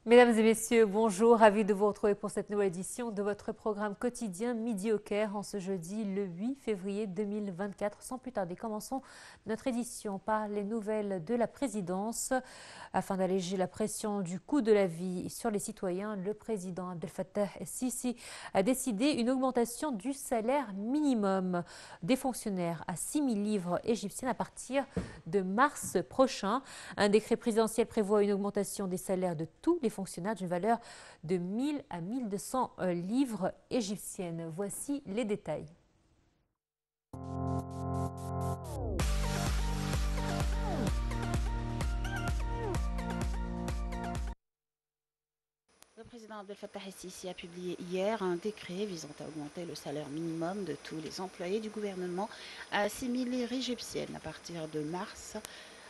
Mesdames et messieurs, bonjour, ravi de vous retrouver pour cette nouvelle édition de votre programme quotidien Midi au Caire en ce jeudi le 8 février 2024. Sans plus tarder, commençons notre édition par les nouvelles de la présidence. Afin d'alléger la pression du coût de la vie sur les citoyens, le président Abdel Fattah el-Sisi a décidé une augmentation du salaire minimum des fonctionnaires à 6 000 livres égyptiennes à partir de mars prochain. Un décret présidentiel prévoit une augmentation des salaires de tous les fonctionnaires d'une valeur de 1000 à 1200 livres égyptiennes. Voici les détails. Le président Abdel Fattah el-Sisi a publié hier un décret visant à augmenter le salaire minimum de tous les employés du gouvernement à 6 000 livres égyptiennes à partir de mars,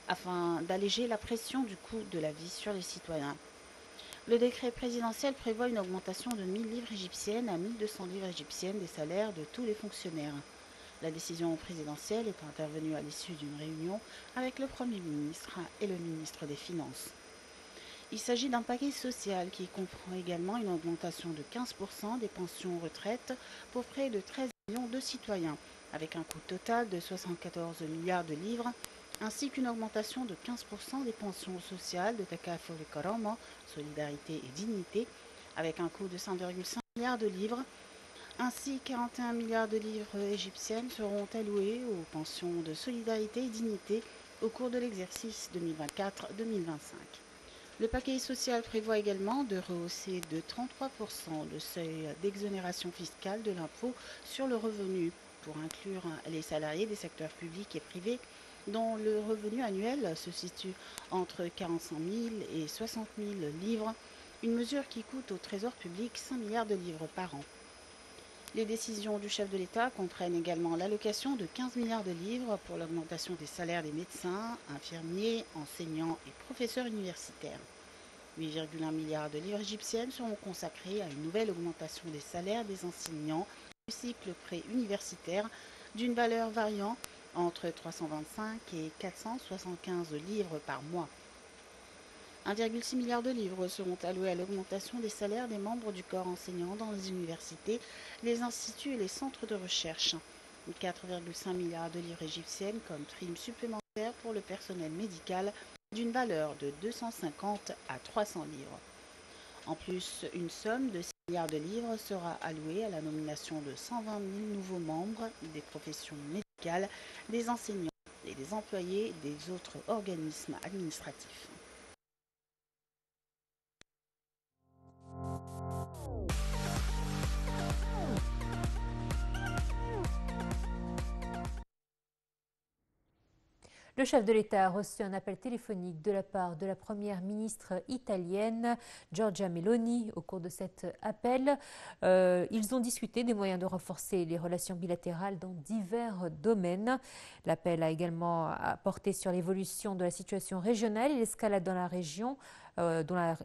afin d'alléger la pression du coût de la vie sur les citoyens. Le décret présidentiel prévoit une augmentation de 1000 livres égyptiennes à 1200 livres égyptiennes des salaires de tous les fonctionnaires. La décision présidentielle est intervenue à l'issue d'une réunion avec le Premier ministre et le ministre des Finances. Il s'agit d'un paquet social qui comprend également une augmentation de 15% des pensions retraite pour près de 13 millions de citoyens, avec un coût total de 74 milliards de livres, ainsi qu'une augmentation de 15% des pensions sociales de Takaful et Karama, Solidarité et Dignité, avec un coût de 5,5 milliards de livres. Ainsi, 41 milliards de livres égyptiennes seront alloués aux pensions de solidarité et dignité au cours de l'exercice 2024-2025. Le paquet social prévoit également de rehausser de 33% le seuil d'exonération fiscale de l'impôt sur le revenu pour inclure les salariés des secteurs publics et privés dont le revenu annuel se situe entre 45 000 et 60 000 livres, une mesure qui coûte au Trésor public 5 milliards de livres par an. Les décisions du chef de l'État comprennent également l'allocation de 15 milliards de livres pour l'augmentation des salaires des médecins, infirmiers, enseignants et professeurs universitaires. 8,1 milliards de livres égyptiennes seront consacrés à une nouvelle augmentation des salaires des enseignants du cycle pré-universitaire d'une valeur variant entre 325 et 475 livres par mois. 1,6 milliard de livres seront alloués à l'augmentation des salaires des membres du corps enseignant dans les universités, les instituts et les centres de recherche. 4,5 milliards de livres égyptiennes comme prime supplémentaire pour le personnel médical d'une valeur de 250 à 300 livres. En plus, une somme de 6 milliards de livres sera allouée à la nomination de 120 000 nouveaux membres des professions médicales, des enseignants et des employés des autres organismes administratifs. Le chef de l'État a reçu un appel téléphonique de la part de la première ministre italienne, Giorgia Meloni. Au cours de cet appel, ils ont discuté des moyens de renforcer les relations bilatérales dans divers domaines. L'appel a également porté sur l'évolution de la situation régionale et l'escalade dans la région, dont la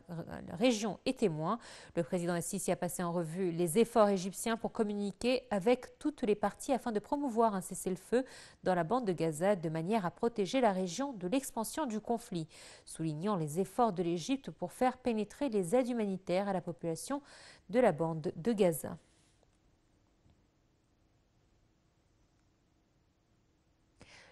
région est témoin. Le président el-Sisi a passé en revue les efforts égyptiens pour communiquer avec toutes les parties afin de promouvoir un cessez-le-feu dans la bande de Gaza de manière à protéger la région de l'expansion du conflit, soulignant les efforts de l'Égypte pour faire pénétrer les aides humanitaires à la population de la bande de Gaza.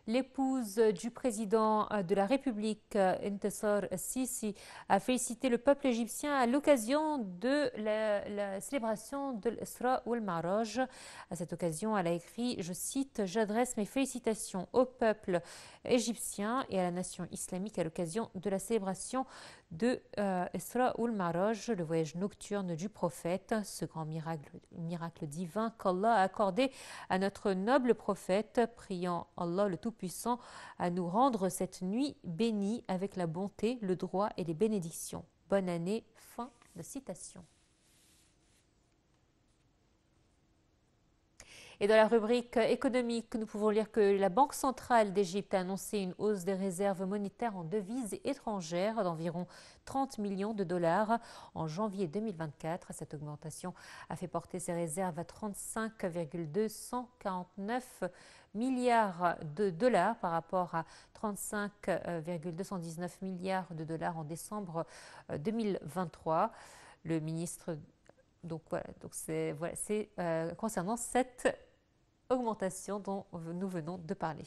L'épouse du président de la République, Intisar el-Sisi, a félicité le peuple égyptien à l'occasion de la célébration de l'Isra ou al-Ma'raj. À cette occasion, elle a écrit, je cite, « J'adresse mes félicitations au peuple égyptien et à la nation islamique à l'occasion de la célébration de Isra ou al-Ma'raj, le voyage nocturne du prophète, ce grand miracle divin qu'Allah a accordé à notre noble prophète, priant Allah le Tout-Puissant à nous rendre cette nuit bénie avec la bonté, le droit et les bénédictions. Bonne année. » Fin de citation. Et dans la rubrique économique, nous pouvons lire que la Banque centrale d'Égypte a annoncé une hausse des réserves monétaires en devises étrangères d'environ 30 millions de dollars en janvier 2024. Cette augmentation a fait porter ses réserves à 35,249 milliards de dollars par rapport à 35,219 milliards de dollars en décembre 2023. Le ministre, donc voilà, c'est concernant cette augmentation dont nous venons de parler.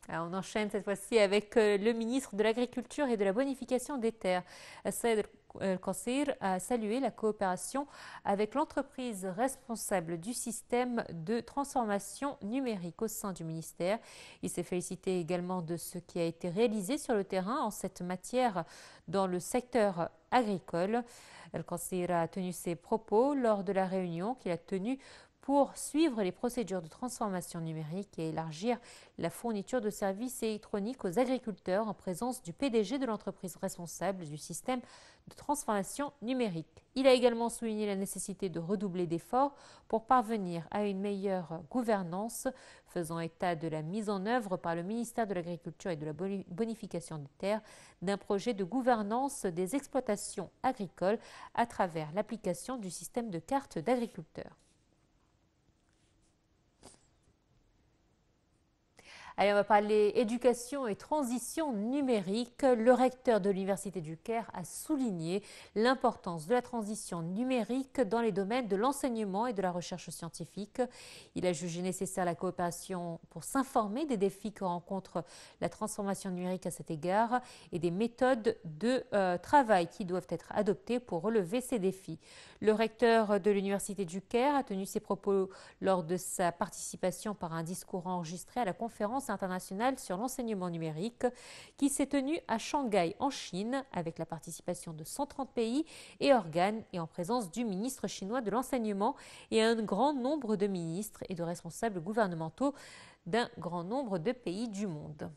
Alors on enchaîne cette fois-ci avec le ministre de l'Agriculture et de la Bonification des Terres. Saïd El-Qassir a salué la coopération avec l'entreprise responsable du système de transformation numérique au sein du ministère. Il s'est félicité également de ce qui a été réalisé sur le terrain en cette matière dans le secteur agricole. El-Qassir a tenu ses propos lors de la réunion qu'il a tenue pour suivre les procédures de transformation numérique et élargir la fourniture de services électroniques aux agriculteurs en présence du PDG de l'entreprise responsable du système de transformation numérique. Il a également souligné la nécessité de redoubler d'efforts pour parvenir à une meilleure gouvernance, faisant état de la mise en œuvre par le ministère de l'Agriculture et de la Bonification des Terres d'un projet de gouvernance des exploitations agricoles à travers l'application du système de carte d'agriculteurs. Allez, on va parler éducation et transition numérique. Le recteur de l'Université du Caire a souligné l'importance de la transition numérique dans les domaines de l'enseignement et de la recherche scientifique. Il a jugé nécessaire la coopération pour s'informer des défis que rencontre la transformation numérique à cet égard et des méthodes de travail qui doivent être adoptées pour relever ces défis. Le recteur de l'Université du Caire a tenu ses propos lors de sa participation par un discours enregistré à la conférence internationale sur l'enseignement numérique qui s'est tenue à Shanghai en Chine avec la participation de 130 pays et organes et en présence du ministre chinois de l'enseignement et un grand nombre de ministres et de responsables gouvernementaux d'un grand nombre de pays du monde.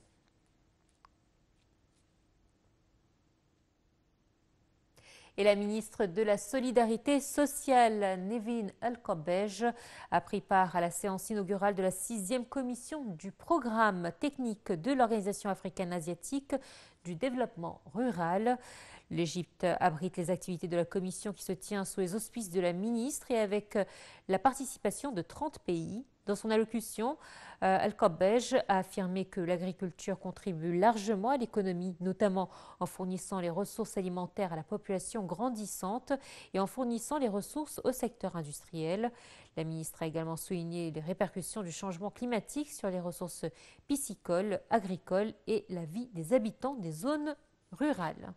Et la ministre de la Solidarité sociale, Nevin El-Kabbej, a pris part à la séance inaugurale de la 6e commission du programme technique de l'Organisation africaine asiatique du développement rural. L'Égypte abrite les activités de la commission qui se tient sous les auspices de la ministre et avec la participation de 30 pays. Dans son allocution, El-Kabbej a affirmé que l'agriculture contribue largement à l'économie, notamment en fournissant les ressources alimentaires à la population grandissante et en fournissant les ressources au secteur industriel. La ministre a également souligné les répercussions du changement climatique sur les ressources piscicoles, agricoles et la vie des habitants des zones rurales.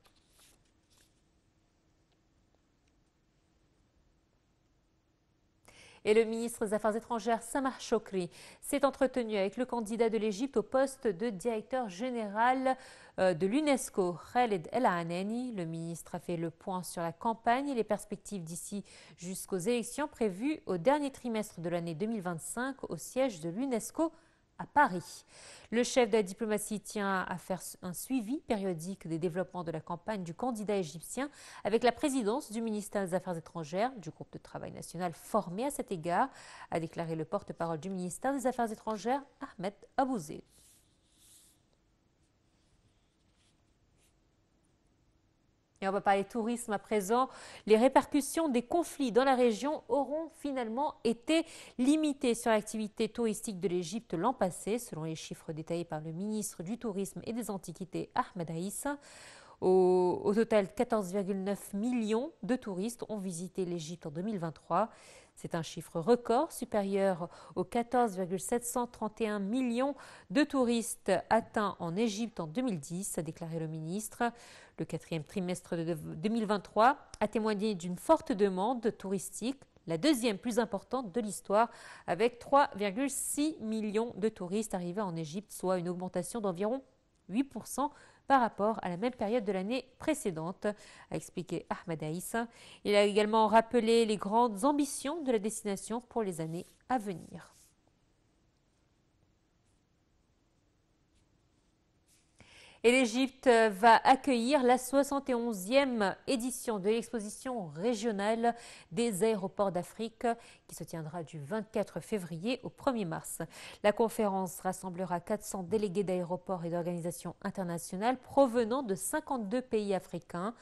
Et le ministre des Affaires étrangères, Samah Shoukry, s'est entretenu avec le candidat de l'Égypte au poste de directeur général de l'UNESCO, Khaled El-Anani. Le ministre a fait le point sur la campagne et les perspectives d'ici jusqu'aux élections prévues au dernier trimestre de l'année 2025 au siège de l'UNESCO à Paris. Le chef de la diplomatie tient à faire un suivi périodique des développements de la campagne du candidat égyptien avec la présidence du ministère des Affaires étrangères, du groupe de travail national formé à cet égard, a déclaré le porte-parole du ministère des Affaires étrangères, Ahmed Abouzid. Et on va parler tourisme à présent. Les répercussions des conflits dans la région auront finalement été limitées sur l'activité touristique de l'Égypte l'an passé, selon les chiffres détaillés par le ministre du Tourisme et des Antiquités, Ahmed Aïssa. Au total, 14,9 millions de touristes ont visité l'Égypte en 2023. C'est un chiffre record supérieur aux 14,731 millions de touristes atteints en Égypte en 2010, a déclaré le ministre. Le 4e trimestre de 2023 a témoigné d'une forte demande touristique, la 2e plus importante de l'histoire, avec 3,6 millions de touristes arrivés en Égypte, soit une augmentation d'environ 8% par rapport à la même période de l'année précédente, a expliqué Ahmed Aïssa. Il a également rappelé les grandes ambitions de la destination pour les années à venir. Et l'Égypte va accueillir la 71e édition de l'exposition régionale des aéroports d'Afrique qui se tiendra du 24 février au 1er mars. La conférence rassemblera 400 délégués d'aéroports et d'organisations internationales provenant de 52 pays africains.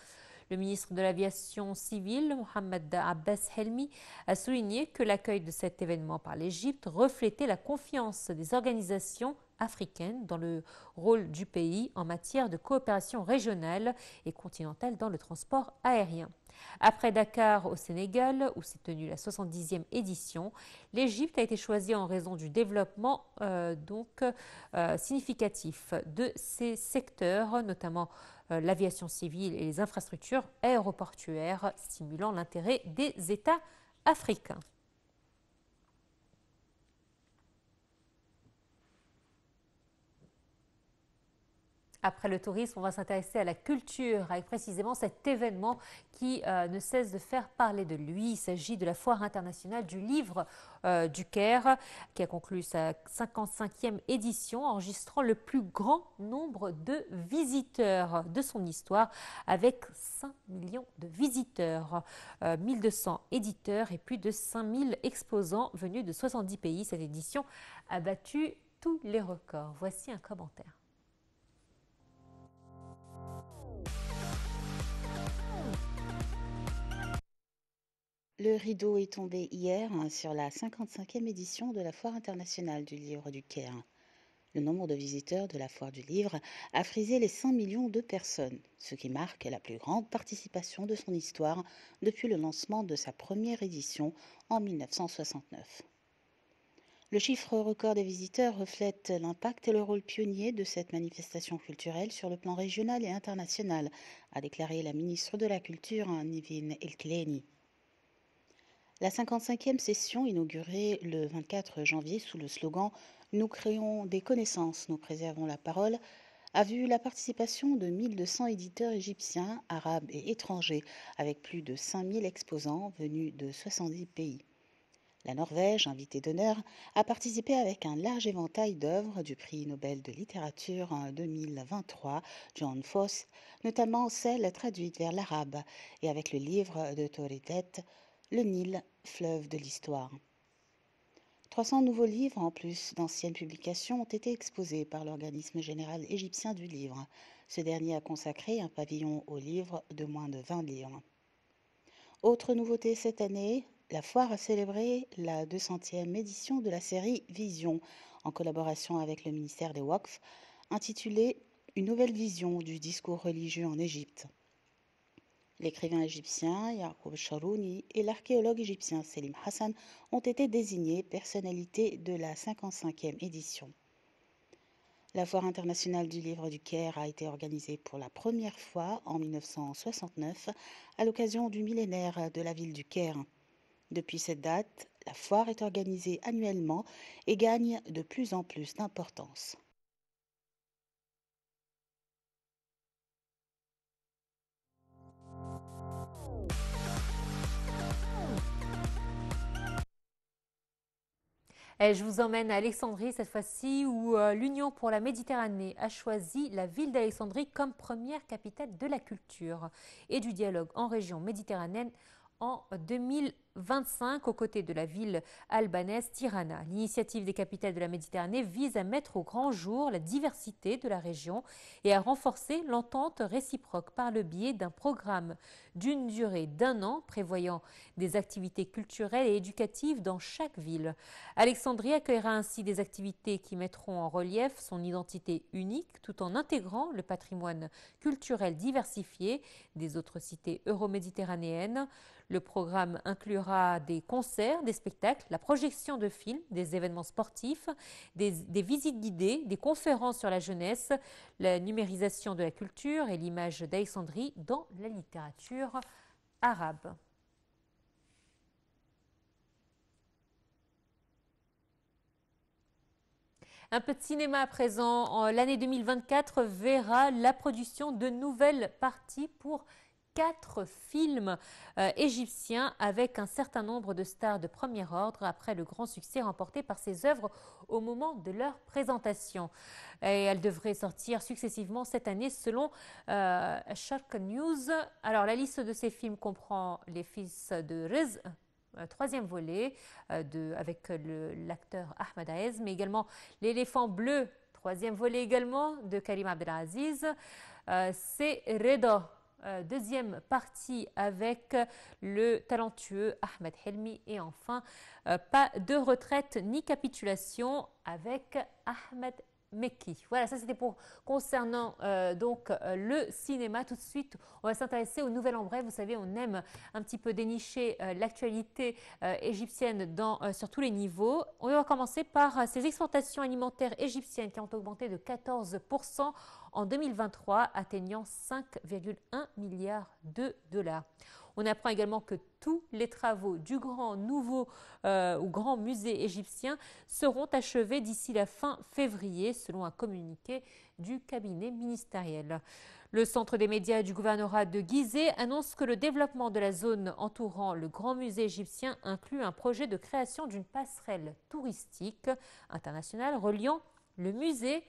Le ministre de l'Aviation civile, Mohamed Abbas Helmi, a souligné que l'accueil de cet événement par l'Égypte reflétait la confiance des organisations africaines dans le rôle du pays en matière de coopération régionale et continentale dans le transport aérien. Après Dakar au Sénégal, où s'est tenue la 70e édition, l'Égypte a été choisie en raison du développement significatif de ces secteurs, notamment l'aviation civile et les infrastructures aéroportuaires, stimulant l'intérêt des États africains. Après le tourisme, on va s'intéresser à la culture, avec précisément cet événement qui ne cesse de faire parler de lui. Il s'agit de la Foire internationale du livre du Caire, qui a conclu sa 55e édition, enregistrant le plus grand nombre de visiteurs de son histoire, avec 5 millions de visiteurs, 1200 éditeurs et plus de 5000 exposants venus de 70 pays. Cette édition a battu tous les records. Voici un commentaire. Le rideau est tombé hier sur la 55e édition de la Foire internationale du livre du Caire. Le nombre de visiteurs de la Foire du livre a frisé les 100 millions de personnes, ce qui marque la plus grande participation de son histoire depuis le lancement de sa première édition en 1969. Le chiffre record des visiteurs reflète l'impact et le rôle pionnier de cette manifestation culturelle sur le plan régional et international, a déclaré la ministre de la Culture, Nivine El-Kleni. La 55e session, inaugurée le 24 janvier sous le slogan « Nous créons des connaissances, nous préservons la parole », a vu la participation de 1200 éditeurs égyptiens, arabes et étrangers, avec plus de 5000 exposants venus de 70 pays. La Norvège, invitée d'honneur, a participé avec un large éventail d'œuvres du prix Nobel de littérature en 2023, John Foss, notamment celles traduites vers l'arabe, et avec le livre de Toridet, Le Nil, fleuve de l'histoire. 300 nouveaux livres, en plus d'anciennes publications, ont été exposés par l'organisme général égyptien du livre. Ce dernier a consacré un pavillon aux livres de moins de 20 livres. Autre nouveauté cette année, la foire a célébré la 200e édition de la série Vision, en collaboration avec le ministère des Waqf, intitulée « Une nouvelle vision du discours religieux en Égypte ». L'écrivain égyptien Yaqub Charouni et l'archéologue égyptien Selim Hassan ont été désignés personnalités de la 55e édition. La Foire internationale du livre du Caire a été organisée pour la première fois en 1969 à l'occasion du millénaire de la ville du Caire. Depuis cette date, la foire est organisée annuellement et gagne de plus en plus d'importance. Et je vous emmène à Alexandrie cette fois-ci où l'Union pour la Méditerranée a choisi la ville d'Alexandrie comme première capitale de la culture et du dialogue en région méditerranéenne en 2025 aux côtés de la ville albanaise Tirana. L'initiative des capitales de la Méditerranée vise à mettre au grand jour la diversité de la région et à renforcer l'entente réciproque par le biais d'un programme d'une durée d'1 an prévoyant des activités culturelles et éducatives dans chaque ville. Alexandrie accueillera ainsi des activités qui mettront en relief son identité unique tout en intégrant le patrimoine culturel diversifié des autres cités euro-méditerranéennes. Le programme inclura des concerts, des spectacles, la projection de films, des événements sportifs, des visites guidées, des conférences sur la jeunesse, la numérisation de la culture et l'image d'Alexandrie dans la littérature arabe. Un peu de cinéma à présent. L'année 2024 verra la production de nouvelles parties pour 4 films égyptiens avec un certain nombre de stars de premier ordre après le grand succès remporté par ces œuvres au moment de leur présentation. Et elles devraient sortir successivement cette année selon Sharq News. Alors la liste de ces films comprend Les Fils de Riz, troisième volet avec l'acteur Ahmed Aez, mais également L'éléphant bleu, troisième volet également de Karim Abdelaziz. C'est Reda, deuxième partie avec le talentueux Ahmed Helmi. Et enfin, Pas de retraite ni capitulation avec Ahmed Mekki. Voilà, ça c'était pour concernant le cinéma. Tout de suite, on va s'intéresser au Nouvel An Bref. Vous savez, on aime un petit peu dénicher l'actualité égyptienne sur tous les niveaux. On va commencer par ces exportations alimentaires égyptiennes qui ont augmenté de 14% en 2023, atteignant 5,1 milliards de dollars. On apprend également que tous les travaux du grand musée égyptien seront achevés d'ici la fin février, selon un communiqué du cabinet ministériel. Le centre des médias du gouvernorat de Gizeh annonce que le développement de la zone entourant le grand musée égyptien inclut un projet de création d'une passerelle touristique internationale reliant le musée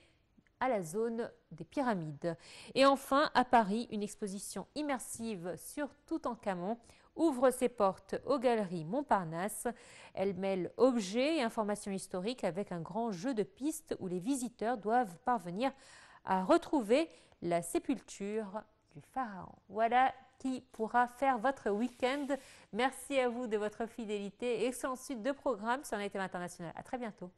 à la zone des pyramides. Et enfin, à Paris, une exposition immersive sur Toutankhamon ouvre ses portes aux galeries Montparnasse. Elle mêle objets et informations historiques avec un grand jeu de pistes où les visiteurs doivent parvenir à retrouver la sépulture du pharaon. Voilà qui pourra faire votre week-end. Merci à vous de votre fidélité et excellente suite de programmes sur NTV International. À très bientôt.